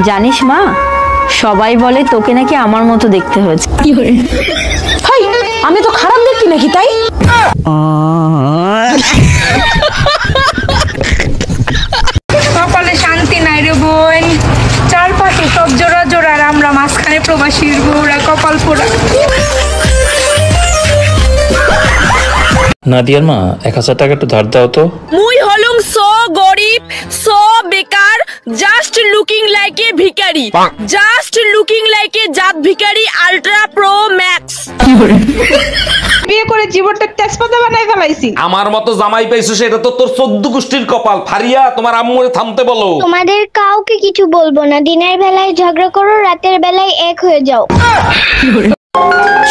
জানিস মা, সবাই বলে তোকে নাকি আমার মতো দেখতে হয়েছে। হাই, আমি তো খারাপ দেখি নাকি তাই? কপালে শান্তি নাই রে বোন, চারপাশে সব জোড়া জোড়া, আর আমরা মাঝখানে প্রবাসীর বউরা কপাল পোড়া। নাদিয়ার মা 1000 টাকা একটু ধার দাও তো। মুই হলুম সো গরিব, সো বেকার, জাস্ট লুকিং লাইক এ ভিখারি, জাস্ট লুকিং লাইক এ জাত ভিখারি আল্ট্রা প্রো ম্যাক্স। বিয়ে করে জীবনটা তেজপাতা বানাই ফেলাইছি। আমার মতো জামাই পাইছো সেটা তো তোর 14 গোষ্ঠীর কপাল। ফারিয়া, তোমার আম্মুরে থামতে বলো। তোমাদের কাউকে কিছু বলবো না, দিনের বেলায় ঝগড়া করো, রাতের বেলায় এক হয়ে যাও।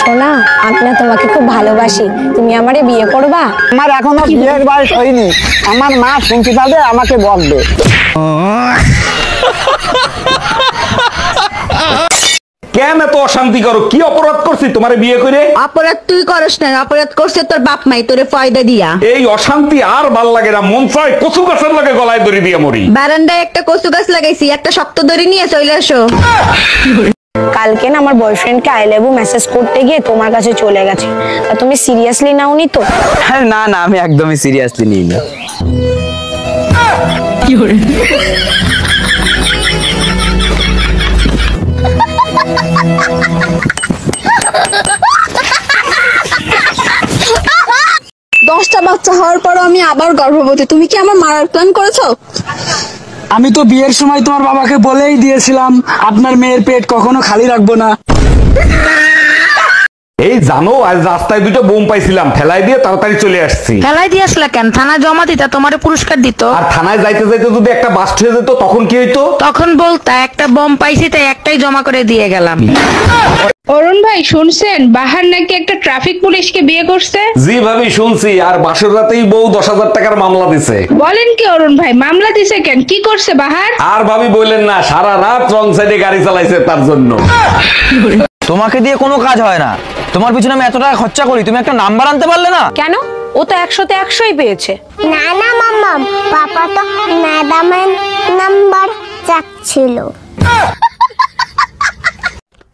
সোনা, আমি না তোমাকে খুব ভালোবাসি, তুমি আমারে বিয়ে করবা? আমার এখনো বিয়ের বয়স হয়নি, আমার মা শুনতে পাবে আমাকে বলবে। কেন এত অশান্তি করো? কি অপরাধ করছি তোমারে বিয়ে করে? অপরাধ তুই করস না, অপরাধ করছে তোর বাপ মাই তোরে ফয়দা দিয়া। এই অশান্তি আর ভাল লাগে না, মন চায় কচু গাছের লাগে গলায় দড়ি দিয়ে মরি। বারান্দায় একটা কচু গাছ লাগাইছি, একটা শক্ত দড়ি নিয়ে চলে আসো। কালকে না আমার বয়ফ্রেন্ডকে আই লাভ ইউ মেসেজ করতে গিয়ে তোমার কাছে চলে গেছে, তা তুমি সিরিয়াসলি নাওনি তো? না না, আমি একদমই সিরিয়াসলি নিই না। দশটা বাচ্চা হওয়ার পরও আমি আবার গর্ভবতী, তুমি কি আমার মারার প্ল্যান করেছো? আমি তো বিয়ের সময় তোমার বাবাকে বলেই দিয়েছিলাম আপনার মেয়ের পেট কখনো খালি রাখবো না। এই জানো, আজ রাস্তায় দুটো বোম পাইছিলাম, ফেলাই দিয়ে তাড়াতাড়ি চলে আসছি। ফেলাই দিয়েছিল কেন? থানায় জমা দিতা, তোমারে পুরস্কার দিত। আর থানায় যাইতে যাইতে যদি একটা বাস্ট হয়ে যেত তখন কি হইতো? তখন বলতা একটা বোম পাইছি তাই একটাই জমা করে দিয়ে গেলাম। অরুণ ভাই শুনছেন, বাহার নাকি একটা ট্রাফিক পুলিশকে বিয়ে করছে? জি ভাবি শুনছি, আর বাসর রাতেই বউ 10,000 টাকার মামলা দিছে। বলেন কি অরুণ ভাই, মামলা দিছে কেন? কি করছে বাহার? আর ভাবি বললেন না, সারা রাত রং সাইডে গাড়ি চালাইছে তার জন্য। তোমাকে দিয়ে কোনো কাজ হয় না, তোমার পিছনে আমি এত টাকা খরচা করি, তুমি একটা নাম্বার আনতে পারলে না? কেন? ও তো 100-তে 100ই পেয়েছে। না না মাম্মা, পাপা তো ম্যাডামের নাম্বার চাচ্ছিল।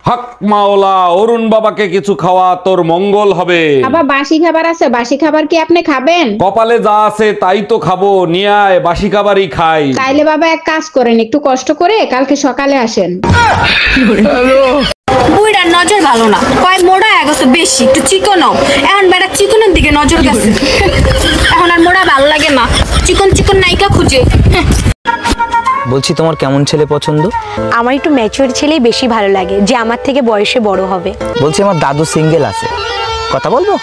হক মাওলা, অরুণ বাবাকে কিছু খাওয়া, তোর মঙ্গল হবে। বাবা বাসি খাবার আছে, বাসি খাবার কি আপনি খাবেন? কপালে যা আছে তাই তো খাবো, নিয়ে আয়, বাসি খাবারই খাই। তাইলে বাবা এক কাজ করেন, একটু কষ্ট করে কালকে সকালে আসেন। বুইড়ার নজর ভালো না, কয় মোড়া এগোছে বেশি, একটু চিকনও। এখন বেটা চিকনের দিকে নজর গেছে, এখন আর মোড়া ভালো লাগে না, চিকন চিকন নায়িকা খুঁজে। বলছি তোমার কেমন ছেলে পছন্দ? আমার একটু ম্যাচিওর ছেলেই বেশি ভালো লাগে, যে আমার থেকে বয়সে বড় হবে। বলছি আমার দাদু সিঙ্গেল আছে, কথা বলবো?